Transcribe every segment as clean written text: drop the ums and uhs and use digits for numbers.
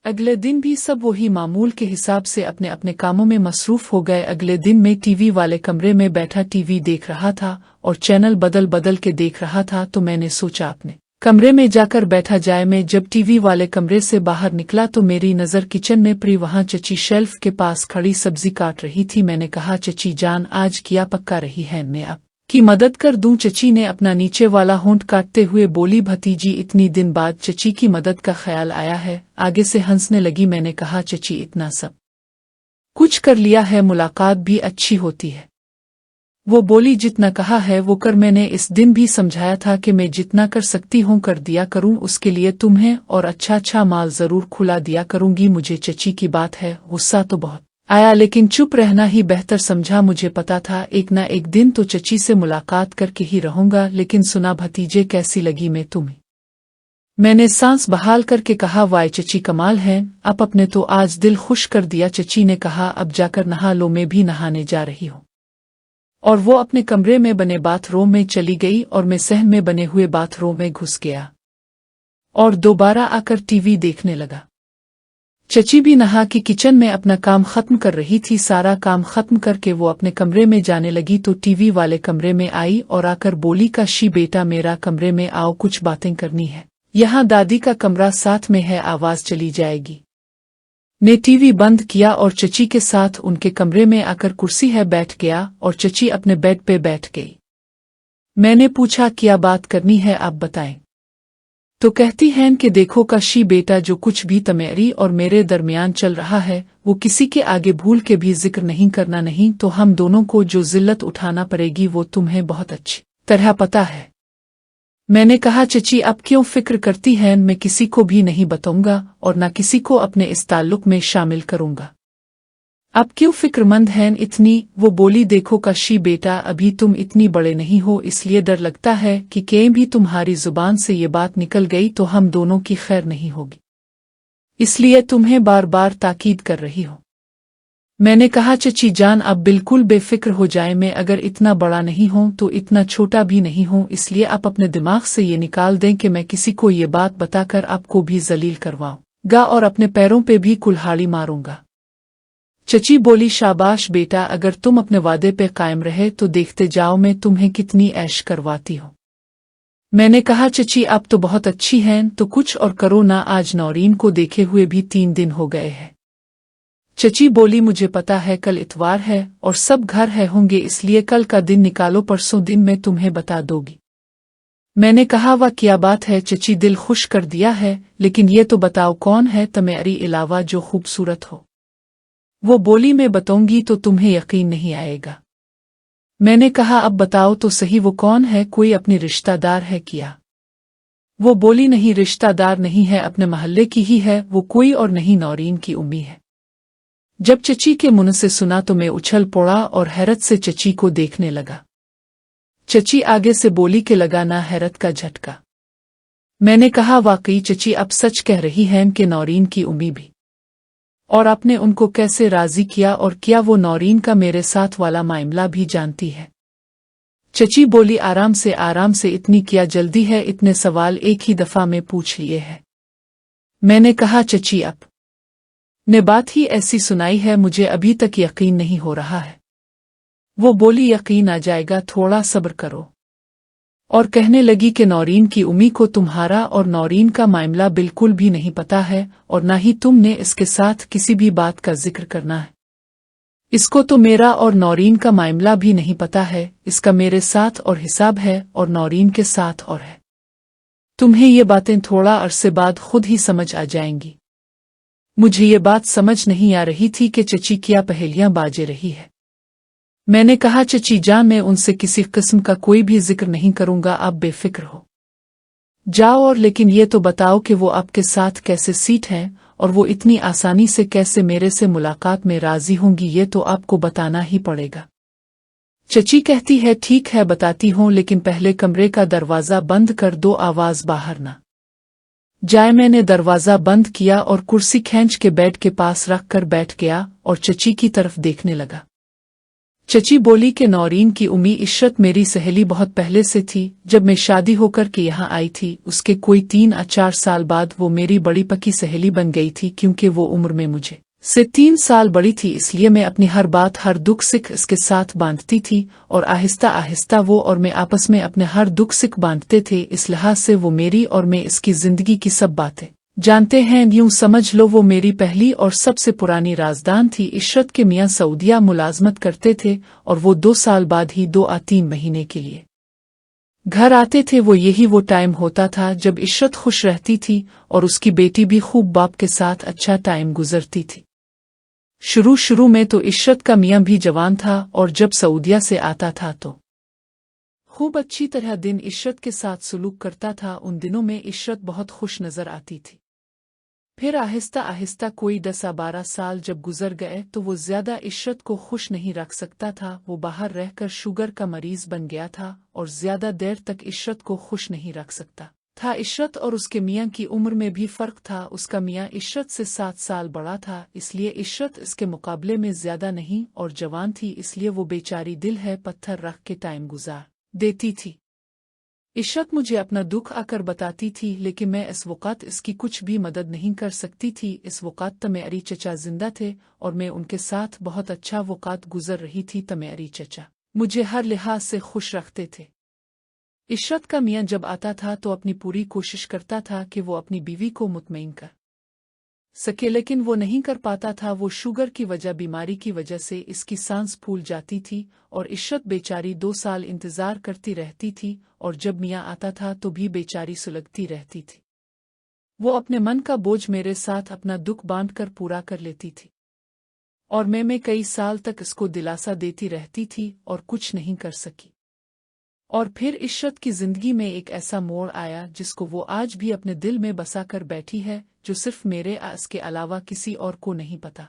अगले दिन भी सब वही मामूल के हिसाब से अपने अपने कामों में मसरूफ हो गए। अगले दिन मैं टीवी वाले कमरे में बैठा टीवी देख रहा था और चैनल बदल बदल के देख रहा था, तो मैंने सोचा अपने कमरे में जाकर बैठा जाए। मैं जब टीवी वाले कमरे से बाहर निकला तो मेरी नज़र किचन में पड़ी। वहां चची शेल्फ के पास खड़ी सब्जी काट रही थी। मैंने कहा, चची जान आज क्या पका रही है, मैं आप की मदद कर दूं। चची ने अपना नीचे वाला होंठ काटते हुए बोली, भतीजी इतनी दिन बाद चची की मदद का ख्याल आया है। आगे से हंसने लगी। मैंने कहा, चची इतना सब कुछ कर लिया है, मुलाकात भी अच्छी होती है। वो बोली, जितना कहा है वो कर। मैंने इस दिन भी समझाया था कि मैं जितना कर सकती हूँ कर दिया करूँ, उसके लिए तुम्हें और अच्छा अच्छा माल जरूर खुला दिया करूँगी। मुझे चची की बात है गुस्सा तो बहुत आया, लेकिन चुप रहना ही बेहतर समझा। मुझे पता था एक ना एक दिन तो चची से मुलाकात करके ही रहूंगा। लेकिन सुना भतीजे, कैसी लगी मैं तुम्हें? मैंने सांस बहाल करके कहा, वाह चची कमाल है, आप अपने तो आज दिल खुश कर दिया। चची ने कहा, अब जाकर नहा लो, मैं भी नहाने जा रही हूँ। और वो अपने कमरे में बने बाथरूम में चली गई और मैं सहन में बने हुए बाथरूम में घुस गया और दोबारा आकर टीवी देखने लगा। चची भी नहा के किचन में अपना काम खत्म कर रही थी। सारा काम खत्म करके वो अपने कमरे में जाने लगी तो टीवी वाले कमरे में आई और आकर बोली, काशी बेटा मेरा कमरे में आओ, कुछ बातें करनी है। यहाँ दादी का कमरा साथ में है, आवाज चली जाएगी। ने टीवी बंद किया और चची के साथ उनके कमरे में आकर कुर्सी है बैठ गया और चची अपने बेड पे बैठ गई। मैंने पूछा, क्या बात करनी है आप बताएं। तो कहती हैं कि देखो काशी बेटा, जो कुछ भी तुम्हारी और मेरे दरमियान चल रहा है वो किसी के आगे भूल के भी जिक्र नहीं करना, नहीं तो हम दोनों को जो जिल्लत उठाना पड़ेगी वो तुम्हें बहुत अच्छी तरह पता है। मैंने कहा, चची आप क्यों फिक्र करती हैं, मैं किसी को भी नहीं बताऊंगा और ना किसी को अपने इस ताल्लुक में शामिल करूंगा। आप क्यों फिक्रमंद हैं इतनी? वो बोली, देखो काशी बेटा, अभी तुम इतनी बड़े नहीं हो, इसलिए डर लगता है कि कहीं भी तुम्हारी जुबान से ये बात निकल गई तो हम दोनों की खैर नहीं होगी, इसलिए तुम्हें बार बार ताकीद कर रही हूं। मैंने कहा, चची जान आप बिल्कुल बेफिक्र हो जाए, मैं अगर इतना बड़ा नहीं हूं तो इतना छोटा भी नहीं हूं, इसलिए आप अपने दिमाग से ये निकाल दें कि मैं किसी को ये बात बताकर आपको भी जलील करवाऊंगा और अपने पैरों पे भी कुल्हाड़ी मारूंगा। चची बोली, शाबाश बेटा, अगर तुम अपने वादे पे कायम रहे तो देखते जाओ मैं तुम्हें कितनी ऐश करवाती हूँ। मैंने कहा, चची आप तो बहुत अच्छी हैं, तो कुछ और करो ना, आज नौरीन को देखे हुए भी 3 दिन हो गए हैं। चची बोली, मुझे पता है कल इतवार है और सब घर है होंगे, इसलिए कल का दिन निकालो, परसों दिन में तुम्हें बता दोगी। मैंने कहा, वाह क्या बात है चची, दिल खुश कर दिया है, लेकिन ये तो बताओ कौन है तुम्हारी अलावा जो खूबसूरत हो? वो बोली, मैं बताऊंगी तो तुम्हें यकीन नहीं आएगा। मैंने कहा, अब बताओ तो सही, वो कौन है, कोई अपनी रिश्तेदार है क्या? वो बोली, नहीं रिश्तेदार नहीं है, अपने मोहल्ले की ही है, वो कोई और नहीं नौरीन की उम्मी है। जब चची के मुंह से सुना तो मैं उछल पड़ा और हैरत से चची को देखने लगा। चची आगे से बोली कि लगा ना हैरत का झटका। मैंने कहा, वाकई चची आप सच कह रही हैं कि नौरीन की उम्मी भी, और आपने उनको कैसे राजी किया, और क्या वो नौरीन का मेरे साथ वाला मामला भी जानती है? चची बोली, आराम से, इतनी क्या जल्दी है, इतने सवाल एक ही दफा में पूछ लिए हैं। मैंने कहा, चची आप ने बात ही ऐसी सुनाई है, मुझे अभी तक यकीन नहीं हो रहा है। वो बोली, यकीन आ जाएगा, थोड़ा सब्र करो। और कहने लगी कि नौरीन की उम्मी को तुम्हारा और नौरीन का मामला बिल्कुल भी नहीं पता है और ना ही तुमने इसके साथ किसी भी बात का जिक्र करना है। इसको तो मेरा और नौरीन का मामला भी नहीं पता है, इसका मेरे साथ और हिसाब है और नौरीन के साथ और है। तुम्हें ये बातें थोड़ा अरसे बाद खुद ही समझ आ जाएंगी। मुझे ये बात समझ नहीं आ रही थी कि चची क्या पहेलियां बाजे रही है। मैंने कहा, चची जान मैं उनसे किसी किस्म का कोई भी जिक्र नहीं करूंगा, आप बेफिक्र हो जाओ, और लेकिन ये तो बताओ कि वो आपके साथ कैसे सीट हैं और वो इतनी आसानी से कैसे मेरे से मुलाकात में राजी होंगी, ये तो आपको बताना ही पड़ेगा। चची कहती है, ठीक है बताती हूँ, लेकिन पहले कमरे का दरवाज़ा बंद कर दो, आवाज़ बाहर ना जाए। मैंने दरवाज़ा बंद किया और कुर्सी खींच के बेड के पास रख कर बैठ गया और चची की तरफ देखने लगा। चची बोली कि नौरीन की उम्मी इशरत मेरी सहेली बहुत पहले से थी। जब मैं शादी होकर के यहाँ आई थी उसके कोई 3 या 4 साल बाद वो मेरी बड़ी पक्की सहेली बन गई थी। क्योंकि वो उम्र में मुझे से 3 साल बड़ी थी इसलिए मैं अपनी हर बात हर दुख सिख इसके साथ बांधती थी और आहिस्ता आहिस्ता वो और मैं आपस में अपने हर दुख सिख बांधते थे। इस लिहाज से वो मेरी और मैं इसकी जिंदगी की सब बातें जानते हैं। यूं समझ लो वो मेरी पहली और सबसे पुरानी राजदान थी। इशरत के मियाँ सऊदिया मुलाजमत करते थे और वो 2 साल बाद ही 2 या 3 महीने के लिए घर आते थे। यही वो टाइम होता था जब इशरत खुश रहती थी और उसकी बेटी भी खूब बाप के साथ अच्छा टाइम गुजरती थी। शुरू में तो इशरत का मियाँ भी जवान था और जब सऊदिया से आता था तो खूब अच्छी तरह दिन इशरत के साथ सलूक करता था। उन दिनों में इशरत बहुत खुश नजर आती थी। फिर आहिस्ता आहिस्ता कोई 10 या 12 साल जब गुजर गए तो वो ज्यादा इशरत को खुश नहीं रख सकता था। वो बाहर रहकर शुगर का मरीज बन गया था और ज्यादा देर तक इशरत को खुश नहीं रख सकता था। इशरत और उसके मियाँ की उम्र में भी फर्क था। उसका मियाँ इशरत से 7 साल बड़ा था इसलिए इशरत इसके मुकाबले में ज्यादा नहीं और जवान थी इसलिए वो बेचारी दिल है पत्थर रख के टाइम गुजार देती थी। इशरत मुझे अपना दुख आकर बताती थी लेकिन मैं इस वक़्त इसकी कुछ भी मदद नहीं कर सकती थी। इस वक़्त तमेरी चचा जिंदा थे और मैं उनके साथ बहुत अच्छा वक़्त गुजर रही थी। तमेरी चचा मुझे हर लिहाज से खुश रखते थे। इशरत का मियाँ जब आता था तो अपनी पूरी कोशिश करता था कि वो अपनी बीवी को मुतमईन कर सके लेकिन वो नहीं कर पाता था। वो शुगर की वजह बीमारी की वजह से इसकी सांस फूल जाती थी और इशरत बेचारी 2 साल इंतजार करती रहती थी और जब मियाँ आता था तो भी बेचारी सुलगती रहती थी। वो अपने मन का बोझ मेरे साथ अपना दुख बांट कर पूरा कर लेती थी और मैं कई साल तक इसको दिलासा देती रहती थी और कुछ नहीं कर सकी। और फिर इशरत की जिंदगी में एक ऐसा मोड़ आया जिसको वो आज भी अपने दिल में बसा कर बैठी है, जो सिर्फ मेरे इसके अलावा किसी और को नहीं पता।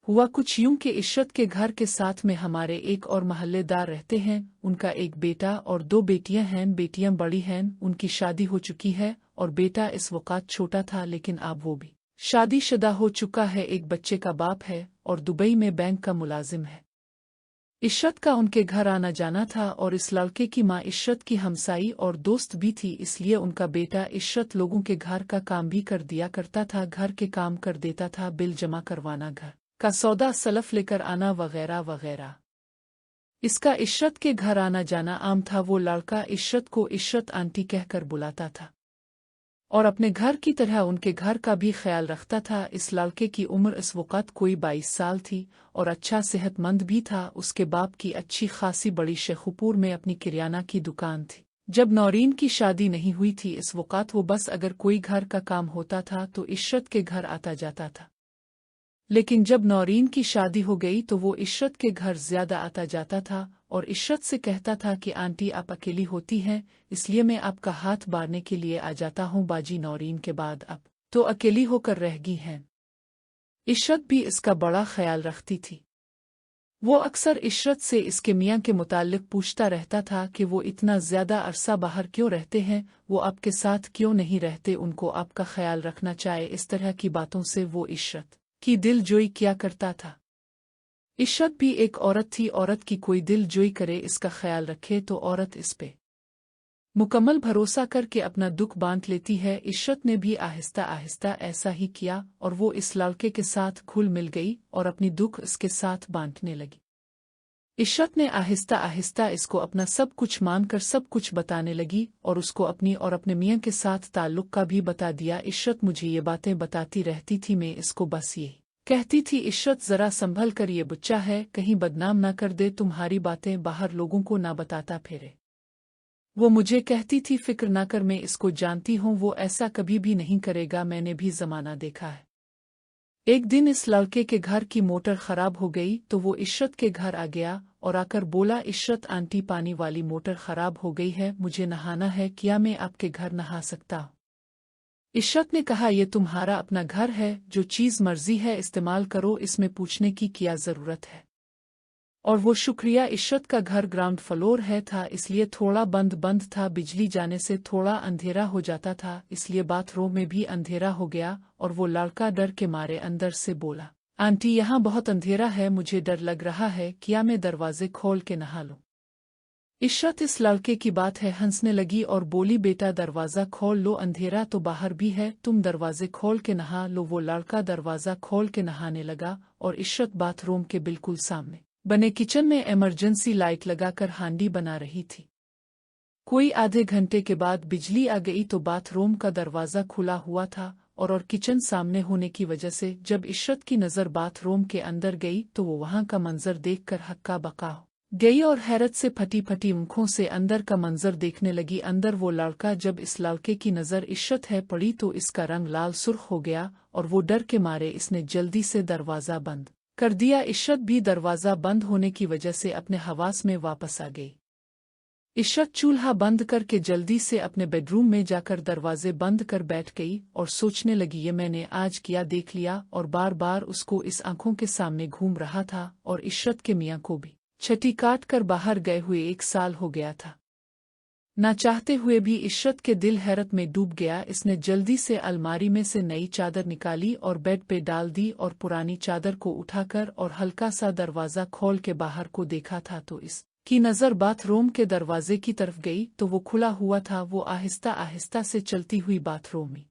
हुआ कुछ यूं कि इशरत के घर के साथ में हमारे एक और मोहल्लेदार रहते हैं। उनका एक बेटा और 2 बेटियां हैं। बेटियां बड़ी हैं, उनकी शादी हो चुकी है और बेटा इस वक़्त छोटा था लेकिन अब वो भी शादीशुदा हो चुका है, एक बच्चे का बाप है और दुबई में बैंक का मुलाजिम है। इशरत का उनके घर आना जाना था और इस लड़के की माँ इशरत की हमसाई और दोस्त भी थी इसलिए उनका बेटा इशरत लोगों के घर का काम भी कर दिया करता था। घर के काम कर देता था, बिल जमा करवाना, घर का सौदा सलफ लेकर आना वगैरह वगैरह। इसका इशरत के घर आना जाना आम था। वो लड़का इशरत को इशरत आंटी कहकर बुलाता था और अपने घर की तरह उनके घर का भी ख्याल रखता था। इस लड़के की उम्र इस वक़्त कोई 22 साल थी और अच्छा सेहतमंद भी था। उसके बाप की अच्छी खासी बड़ी शेखुपुर में अपनी किराना की दुकान थी। जब नौरीन की शादी नहीं हुई थी इस वक़्त वो बस अगर कोई घर का काम होता था तो इशरत के घर आता जाता था, लेकिन जब नौरीन की शादी हो गई तो वो इशरत के घर ज्यादा आता जाता था और इशरत से कहता था कि आंटी आप अकेली होती हैं इसलिए मैं आपका हाथ बारने के लिए आ जाता हूँ। बाजी नौरीन के बाद अब तो अकेली होकर रह गई हैं। इशरत भी इसका बड़ा ख्याल रखती थी। वो अक्सर इशरत से इसके मियाँ के मुताल्लिक पूछता रहता था कि वो इतना ज्यादा अरसा बाहर क्यों रहते हैं, वो आपके साथ क्यों नहीं रहते, उनको आपका ख्याल रखना चाहे। इस तरह की बातों से वो इशरत की दिल जोई किया करता था। इशरत भी एक औरत थी, औरत की कोई दिल जोई करे, इसका ख्याल रखे तो औरत इस पे मुकम्मल भरोसा करके अपना दुख बांट लेती है। इशरत ने भी आहिस्ता आहिस्ता ऐसा ही किया और वो इस लड़के के साथ घुल मिल गई और अपनी दुख इसके साथ बांटने लगी। इशरत ने आहिस्ता आहिस्ता इसको अपना सब कुछ मानकर सब कुछ बताने लगी और उसको अपनी और अपने मियाँ के साथ ताल्लुक का भी बता दिया। इशरत मुझे ये बातें बताती रहती थी, मैं इसको बस यही कहती थी, इशरत जरा संभल कर, ये बच्चा है, कहीं बदनाम ना कर दे, तुम्हारी बातें बाहर लोगों को ना बताता फिरे। वो मुझे कहती थी, फिक्र ना कर, मैं इसको जानती हूँ, वो ऐसा कभी भी नहीं करेगा, मैंने भी जमाना देखा है। एक दिन इस लड़के के घर की मोटर खराब हो गई तो वो इशरत के घर आ गया और आकर बोला, इशरत आंटी पानी वाली मोटर खराब हो गई है, मुझे नहाना है, क्या मैं आपके घर नहा सकता हूँ? इशरत ने कहा, ये तुम्हारा अपना घर है, जो चीज़ मर्जी है इस्तेमाल करो, इसमें पूछने की क्या ज़रूरत है। और वो शुक्रिया, इशरत का घर ग्राउंड फ्लोर है था इसलिए थोड़ा बंद था, बिजली जाने से थोड़ा अंधेरा हो जाता था, इसलिए बाथरूम में भी अंधेरा हो गया और वो लड़का डर के मारे अंदर से बोला, आंटी यहाँ बहुत अंधेरा है, मुझे डर लग रहा है, क्या मैं दरवाजे खोल के नहा लूं? इशरत इस लड़के की बात है हंसने लगी और बोली, बेटा दरवाज़ा खोल लो, अंधेरा तो बाहर भी है, तुम दरवाजे खोल के नहा लो। वो लड़का दरवाज़ा खोल के नहाने लगा और इशरत बाथरूम के बिल्कुल सामने बने किचन में इमरजेंसी लाइट लगाकर हांडी बना रही थी। कोई आधे घंटे के बाद बिजली आ गई तो बाथरूम का दरवाज़ा खुला हुआ था और किचन सामने होने की वजह से जब इशरत की नज़र बाथरूम के अंदर गई तो वो वहां का मंजर देखकर हक्का बक्का हो गई और हैरत से फटी फटी आंखों से अंदर का मंजर देखने लगी। अंदर वो लड़का, जब इस लड़के की नज़र इशरत है पड़ी तो इसका रंग लाल सुर्ख हो गया और वो डर के मारे इसने जल्दी से दरवाज़ा बंद कर दिया। इशरत भी दरवाज़ा बंद होने की वजह से अपने हवास में वापस आ गई। इशरत चूल्हा बंद करके जल्दी से अपने बेडरूम में जाकर दरवाजे बंद कर बैठ गई और सोचने लगी, ये मैंने आज किया देख लिया। और बार बार उसको इस आंखों के सामने घूम रहा था और इशरत के मियाँ को भी छठी काट कर बाहर गए हुए 1 साल हो गया था। ना चाहते हुए भी इशरत के दिल हैरत में डूब गया। इसने जल्दी से अलमारी में से नई चादर निकाली और बेड पे डाल दी और पुरानी चादर को उठाकर और हल्का सा दरवाज़ा खोल के बाहर को देखा था तो की नज़र बाथरूम के दरवाजे की तरफ गई तो वो खुला हुआ था। वो आहिस्ता आहिस्ता से चलती हुई बाथरूम में